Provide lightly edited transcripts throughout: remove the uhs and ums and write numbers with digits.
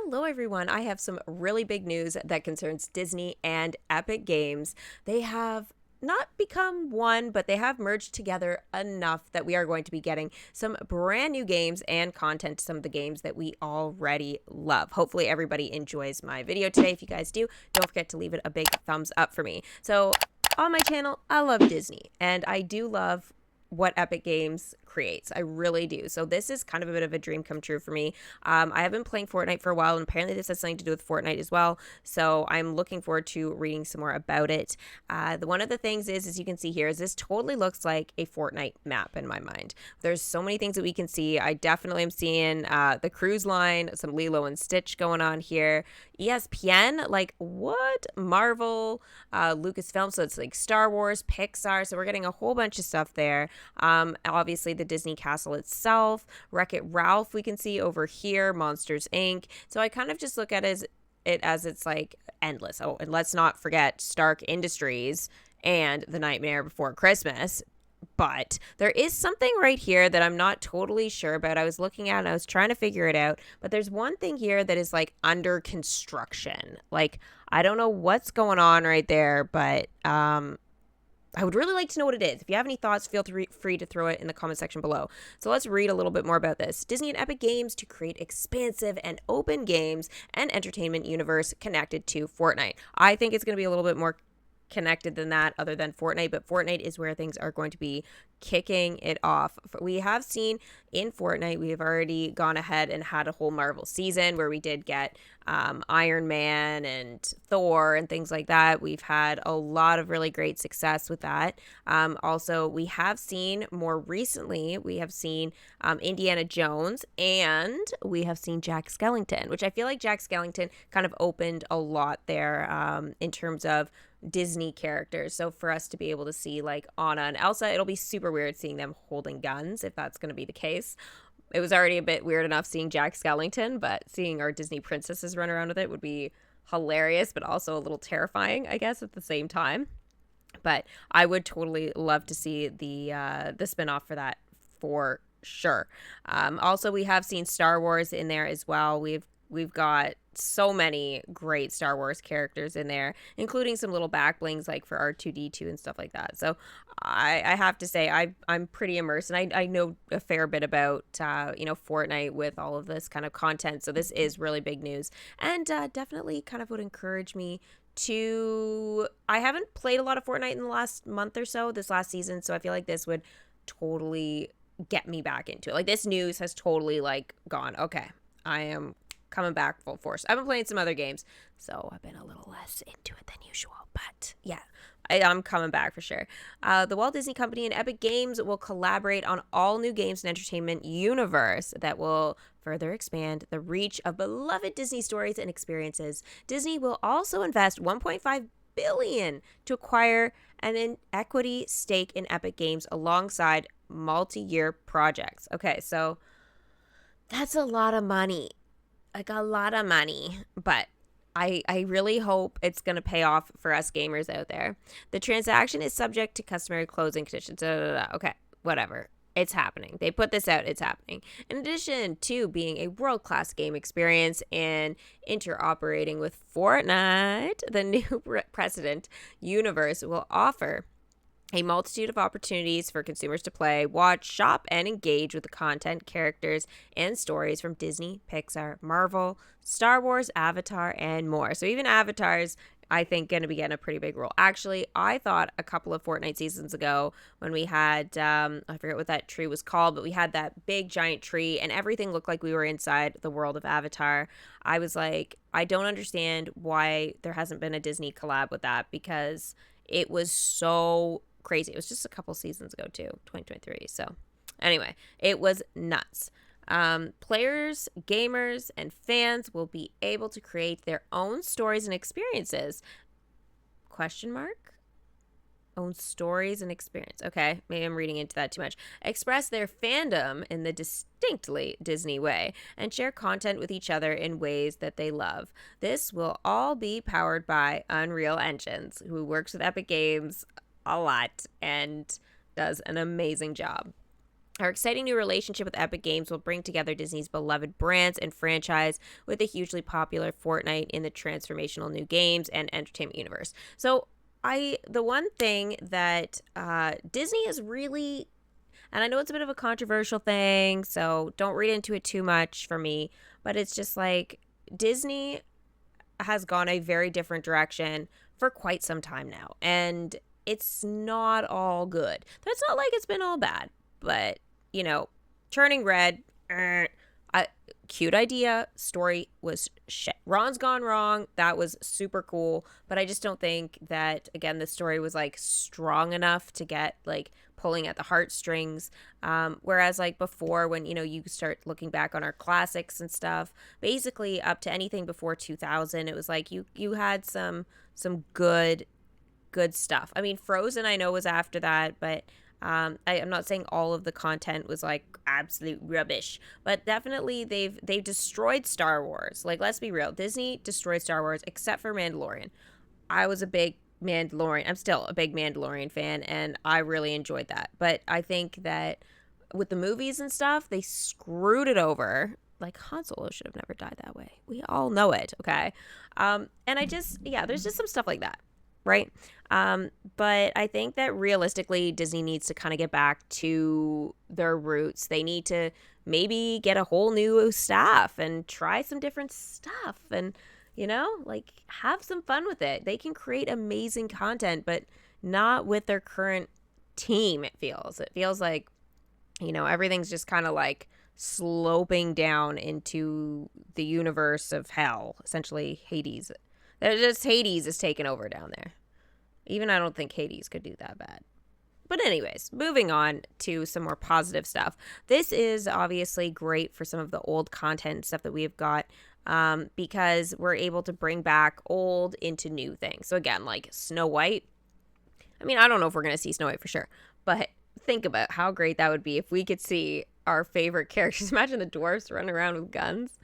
Hello, everyone. I have some really big news that concerns Disney and Epic Games. They have not become one, but they have merged together enough that we are going to be getting some brand new games and content to some of the games that we already love. Hopefully, everybody enjoys my video today. If you guys do, don't forget to leave it a big thumbs up for me. So, on my channel, I love Disney, and I do love what Epic Games creates. I really do. So this is kind of a bit of a dream come true for me. I have been playing Fortnite for a while, and apparently this has something to do with Fortnite as well. So I'm looking forward to reading some more about it. One of the things is, as you can see here, is this totally looks like a Fortnite map in my mind. There's so many things that we can see. I definitely am seeing the cruise line, some Lilo and Stitch going on here. ESPN, like what? Marvel, Lucasfilm, so it's like Star Wars, Pixar. So we're getting a whole bunch of stuff there. Obviously the Disney castle itself, Wreck-It Ralph we can see over here, Monsters Inc. So I kind of just look at it as it's like endless. Oh, and let's not forget Stark Industries and The Nightmare Before Christmas. But there is something right here that I'm not totally sure about. I was looking at and I was trying to figure it out. But there's one thing here that is like under construction. Like, I don't know what's going on right there, but I would really like to know what it is. If you have any thoughts, feel free to throw it in the comment section below. So let's read a little bit more about this. Disney and Epic Games to create expansive and open games and entertainment universe connected to Fortnite. I think it's going to be a little bit more connected than that other than Fortnite, but Fortnite is where things are going to be kicking it off. We have seen in Fortnite, we have already gone ahead and had a whole Marvel season where we did get Iron Man and Thor and things like that. We've had a lot of really great success with that. Also, we have seen more recently, we have seen Indiana Jones, and we have seen Jack Skellington, which I feel like Jack Skellington kind of opened a lot there in terms of Disney characters. So for us to be able to see like Anna and Elsa, it'll be super weird seeing them holding guns if that's going to be the case. It was already a bit weird enough seeing Jack Skellington, but seeing our Disney princesses run around with it would be hilarious, but also a little terrifying, I guess, at the same time. But I would totally love to see the spinoff for that for sure. Also, we have seen Star Wars in there as well. We've got so many great Star Wars characters in there, including some little back blings like for R2D2 and stuff like that. So I have to say I'm pretty immersed, and I know a fair bit about Fortnite with all of this kind of content. So this is really big news, and definitely kind of would encourage me to. I haven't played a lot of Fortnite in the last month or so, this last season, so I feel like this would totally get me back into it. Like this news has totally like gone, okay, I am coming back full force. I've been playing some other games, so I've been a little less into it than usual. But yeah, I'm coming back for sure. The Walt Disney Company and Epic Games will collaborate on all new games and entertainment universe that will further expand the reach of beloved Disney stories and experiences. Disney will also invest $1.5 billion to acquire an equity stake in Epic Games alongside multi-year projects. Okay, so that's a lot of money. Like a lot of money, but I really hope it's going to pay off for us gamers out there. The transaction is subject to customary closing conditions. Okay, whatever. It's happening. They put this out. It's happening. In addition to being a world-class game experience and interoperating with Fortnite, the new precedent universe will offer a multitude of opportunities for consumers to play, watch, shop, and engage with the content, characters, and stories from Disney, Pixar, Marvel, Star Wars, Avatar, and more. So even Avatar's, I think, going to be getting a pretty big role. Actually, I thought a couple of Fortnite seasons ago when we had, I forget what that tree was called, but we had that big giant tree and everything looked like we were inside the world of Avatar. I was like, I don't understand why there hasn't been a Disney collab with that, because it was so crazy. It was just a couple seasons ago too, 2023. So anyway, it was nuts. Players, gamers, and fans will be able to create their own stories and experiences. Question mark? Own stories and experience. Okay, maybe I'm reading into that too much. Express their fandom in the distinctly Disney way and share content with each other in ways that they love. This will all be powered by Unreal Engines, who works with Epic Games a lot and does an amazing job. Our exciting new relationship with Epic Games will bring together Disney's beloved brands and franchise with the hugely popular Fortnite in the transformational new games and entertainment universe. So, the one thing that Disney is really, and I know it's a bit of a controversial thing, so don't read into it too much for me, but it's just like Disney has gone a very different direction for quite some time now. And it's not all good. That's not like it's been all bad, but, turning red, cute idea, story was shit. Ron's Gone Wrong, that was super cool, but I just don't think that, again, the story was like strong enough to get like pulling at the heartstrings. Whereas like before, when you start looking back on our classics and stuff, basically up to anything before 2000, it was like you had some good stuff. I mean, Frozen I know was after that, but I'm not saying all of the content was like absolute rubbish, but definitely they've destroyed Star Wars. Like, let's be real, Disney destroyed Star Wars except for Mandalorian. I was a big Mandalorian. I'm still a big Mandalorian fan, and I really enjoyed that. But I think that with the movies and stuff, they screwed it over. Like, Han Solo should have never died that way. We all know it, okay? And there's just some stuff like that, right? But I think that realistically, Disney needs to kind of get back to their roots. They need to maybe get a whole new staff and try some different stuff and, like have some fun with it. They can create amazing content, but not with their current team, it feels. It feels like, everything's just kind of like sloping down into the universe of hell, essentially Hades. Hades is taking over down there. Even I don't think Hades could do that bad. But anyways, moving on to some more positive stuff. This is obviously great for some of the old content and stuff that we've got, because we're able to bring back old into new things. So again, like Snow White. I mean, I don't know if we're going to see Snow White for sure, but think about how great that would be if we could see our favorite characters. Imagine the dwarfs running around with guns.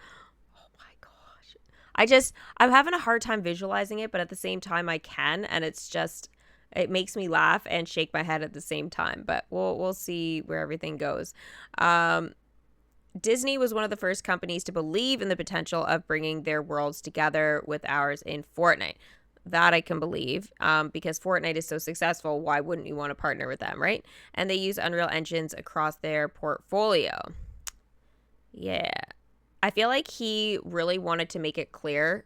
I'm having a hard time visualizing it, but at the same time I can, and it makes me laugh and shake my head at the same time, but we'll see where everything goes. Disney was one of the first companies to believe in the potential of bringing their worlds together with ours in Fortnite. That I can believe, because Fortnite is so successful. Why wouldn't you want to partner with them, right? And they use Unreal Engines across their portfolio. Yeah. I feel like he really wanted to make it clear,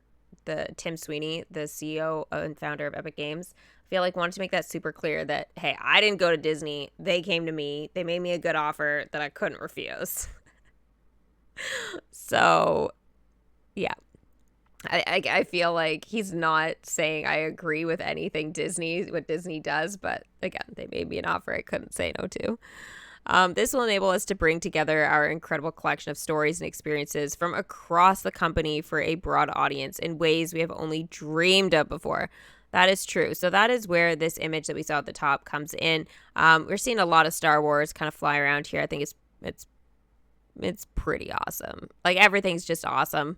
Tim Sweeney, the CEO and founder of Epic Games, I feel like wanted to make that super clear that, hey, I didn't go to Disney. They came to me. They made me a good offer that I couldn't refuse. So, yeah. I feel like he's not saying I agree with anything what Disney does, but again, they made me an offer I couldn't say no to. This will enable us to bring together our incredible collection of stories and experiences from across the company for a broad audience in ways we have only dreamed of before. That is true. So that is where this image that we saw at the top comes in. We're seeing a lot of Star Wars kind of fly around here. I think it's pretty awesome. Like, everything's just awesome.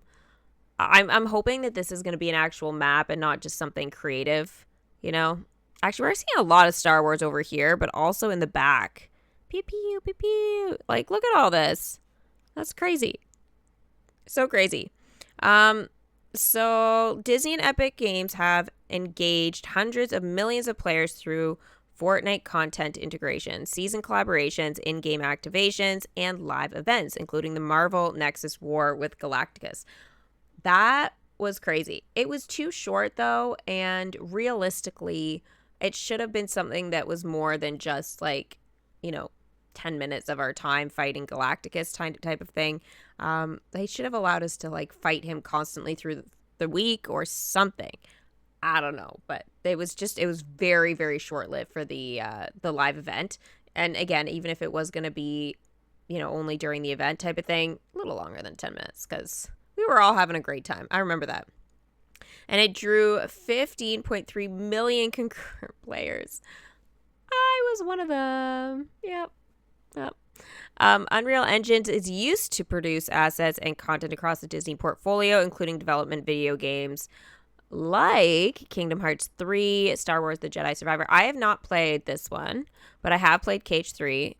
I'm hoping that this is going to be an actual map and not just something creative, Actually, we're seeing a lot of Star Wars over here, but also in the back. Pew, pew, pew, pew. Like, look at all this. That's crazy. So crazy. So Disney and Epic Games have engaged hundreds of millions of players through Fortnite content integration, season collaborations, in-game activations, and live events, including the Marvel Nexus War with Galacticus. That was crazy. It was too short, though, and realistically, it should have been something that was more than just, like, 10 minutes of our time fighting Galacticus type of thing. They should have allowed us to, like, fight him constantly through the week or something. I don't know, but it was very, very short-lived for the live event. And again, even if it was going to be, only during the event type of thing, a little longer than 10 minutes, because we were all having a great time. I remember that. And it drew 15.3 million concurrent players. I was one of them. Yep. Unreal Engine is used to produce assets and content across the Disney portfolio, including development video games like Kingdom Hearts 3, Star Wars The Jedi Survivor. I have not played this one, but I have played KH3.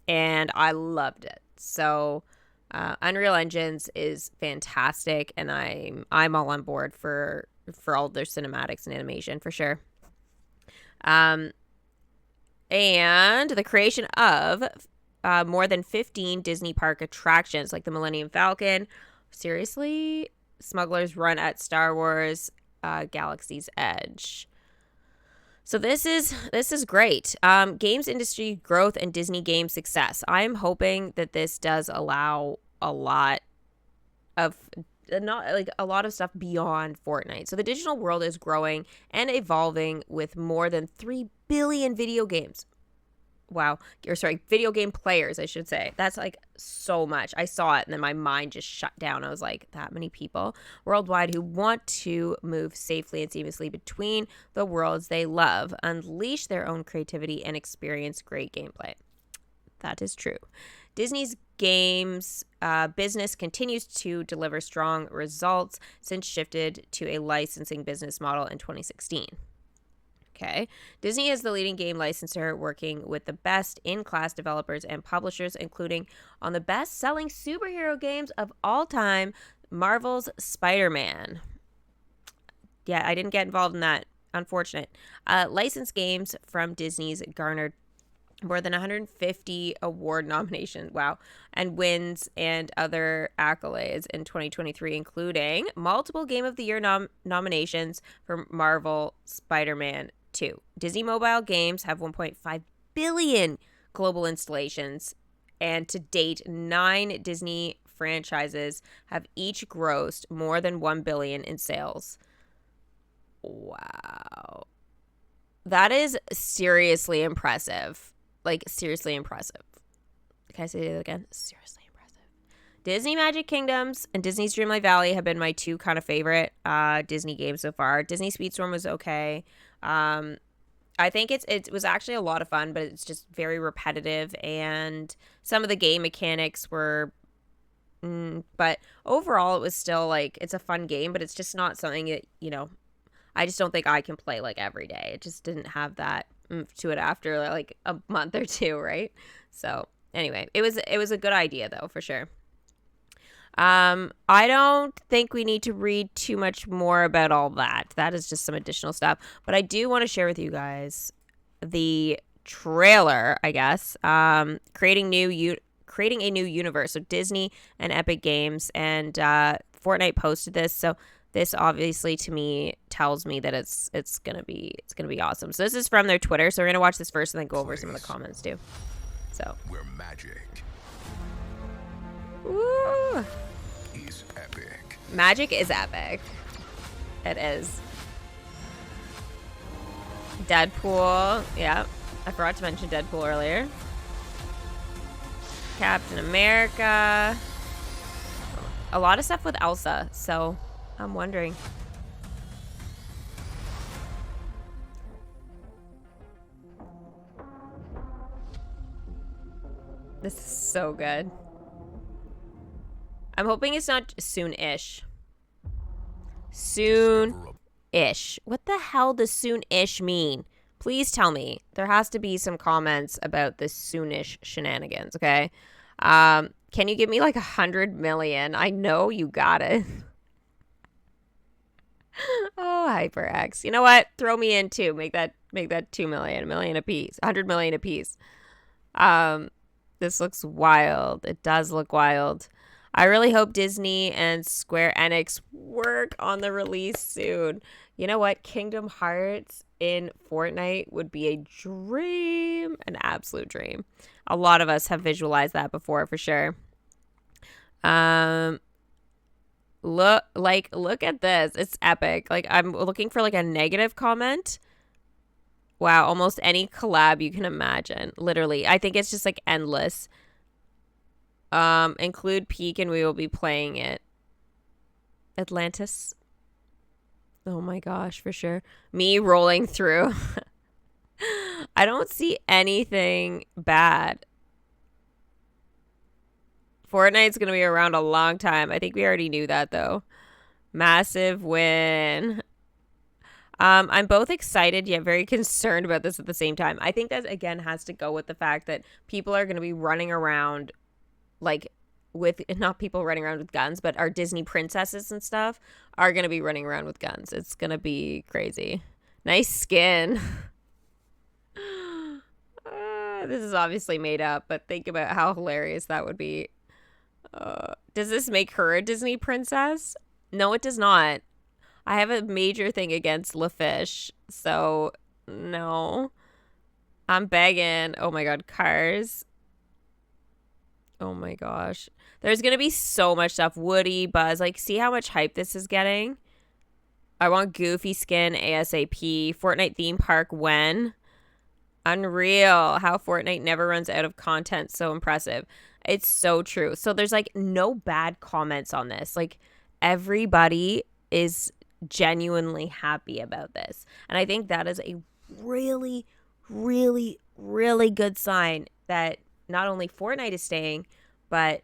and I loved it. So Unreal Engines is fantastic, and I'm all on board for all their cinematics and animation for sure. And the creation of more than 15 Disney park attractions like the Millennium Falcon. Seriously? Smuggler's Run at Star Wars Galaxy's Edge. So this is great. Games industry growth and Disney game success. I'm hoping that this does allow a lot of stuff beyond Fortnite. So the digital world is growing and evolving with more than 3 billion video games. Wow. Or sorry, video game players, I should say. That's like so much. I saw it and then my mind just shut down. I was like, that many people worldwide who want to move safely and seamlessly between the worlds they love, unleash their own creativity, and experience great gameplay. That is true. Disney's games business continues to deliver strong results since shifted to a licensing business model in 2016. Okay. Disney is the leading game licensor, working with the best in-class developers and publishers, including on the best-selling superhero games of all time, Marvel's Spider-Man. Yeah, I didn't get involved in that. Unfortunate. Licensed games from Disney's garnered more than 150 award nominations, wow, and wins and other accolades in 2023, including multiple Game of the Year nominations for Marvel Spider-Man 2. Disney mobile games have 1.5 billion global installations, and to date, 9 Disney franchises have each grossed more than 1 billion in sales. Wow. That is seriously impressive. Like, seriously impressive. Can I say that again? Seriously impressive. Disney Magic Kingdoms and Disney's Dreamlight Valley have been my two kind of favorite Disney games so far. Disney Speedstorm was okay. I think it was actually a lot of fun, but it's just very repetitive, and some of the game mechanics were... but overall, it was still, like, it's a fun game, but it's just not something that, you know, I just don't think I can play, like, every day. It just didn't have that to it after, like, a month or two, right? So, anyway, it was a good idea, though, for sure. I don't think we need to read too much more about all that. That is just some additional stuff. But I do want to share with you guys the trailer, I guess, creating a new universe. So Disney and Epic Games and Fortnite posted this. So this obviously to me tells me that it's gonna be awesome. So this is from their Twitter. So we're gonna watch this first and then go over some of the comments too. So where magic Ooh. is epic. Magic is epic. It is. Deadpool. Yeah. I forgot to mention Deadpool earlier. Captain America. A lot of stuff with Elsa, so I'm wondering. This is so good. I'm hoping it's not soon-ish. Soon-ish. What the hell does soon-ish mean? Please tell me. There has to be some comments about this soon-ish shenanigans, okay? Can you give me like 100 million? I know you got it. Oh, HyperX. You know what? Throw me in too. Make that 2 million, a million apiece, 100 million apiece. This looks wild. It does look wild. I really hope Disney and Square Enix work on the release soon. You know what? Kingdom Hearts in Fortnite would be a dream, an absolute dream. A lot of us have visualized that before for sure. Look at this. It's epic. Like, I'm looking for like a negative comment. Wow, almost any collab you can imagine. Literally. I think it's just like endless. Include Peak and we will be playing it. Atlantis. Oh my gosh, for sure. Me rolling through. I don't see anything bad. Fortnite's going to be around a long time. I think we already knew that, though. Massive win. I'm both excited yet very concerned about this at the same time. I think that again has to go with the fact that people are going to be running around like with not people running around with guns, but our Disney princesses and stuff are going to be running around with guns. It's going to be crazy. Nice skin. This is obviously made up, but think about how hilarious that would be. Does this make her a Disney princess? No, it does not. I have a major thing against LaFish, so no. I'm begging. Oh my god, cars. Oh my gosh. There's gonna be so much stuff. Woody, Buzz, like see how much hype this is getting? I want Goofy skin ASAP. Fortnite theme park when? Unreal. How Fortnite never runs out of content. So impressive. It's so true. So there's like no bad comments on this. Like everybody is genuinely happy about this. And I think that is a really, really, really good sign that not only Fortnite is staying, but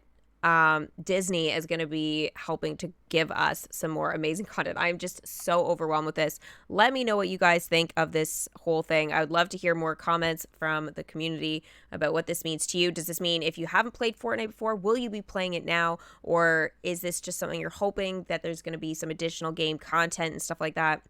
Disney is going to be helping to give us some more amazing content. I'm just so overwhelmed with this. Let me know what you guys think of this whole thing. I would love to hear more comments from the community about what this means to you. Does this mean if you haven't played Fortnite before, will you be playing it now? Or is this just something you're hoping that there's going to be some additional game content and stuff like that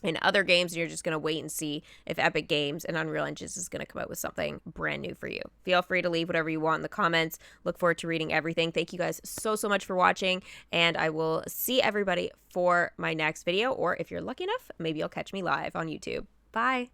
in other games, and you're just going to wait and see if Epic Games and Unreal Engines is going to come out with something brand new for you? Feel free to leave whatever you want in the comments. Look forward to reading everything. Thank you guys so much for watching, and I will see everybody for my next video, or if you're lucky enough, maybe you'll catch me live on YouTube. Bye.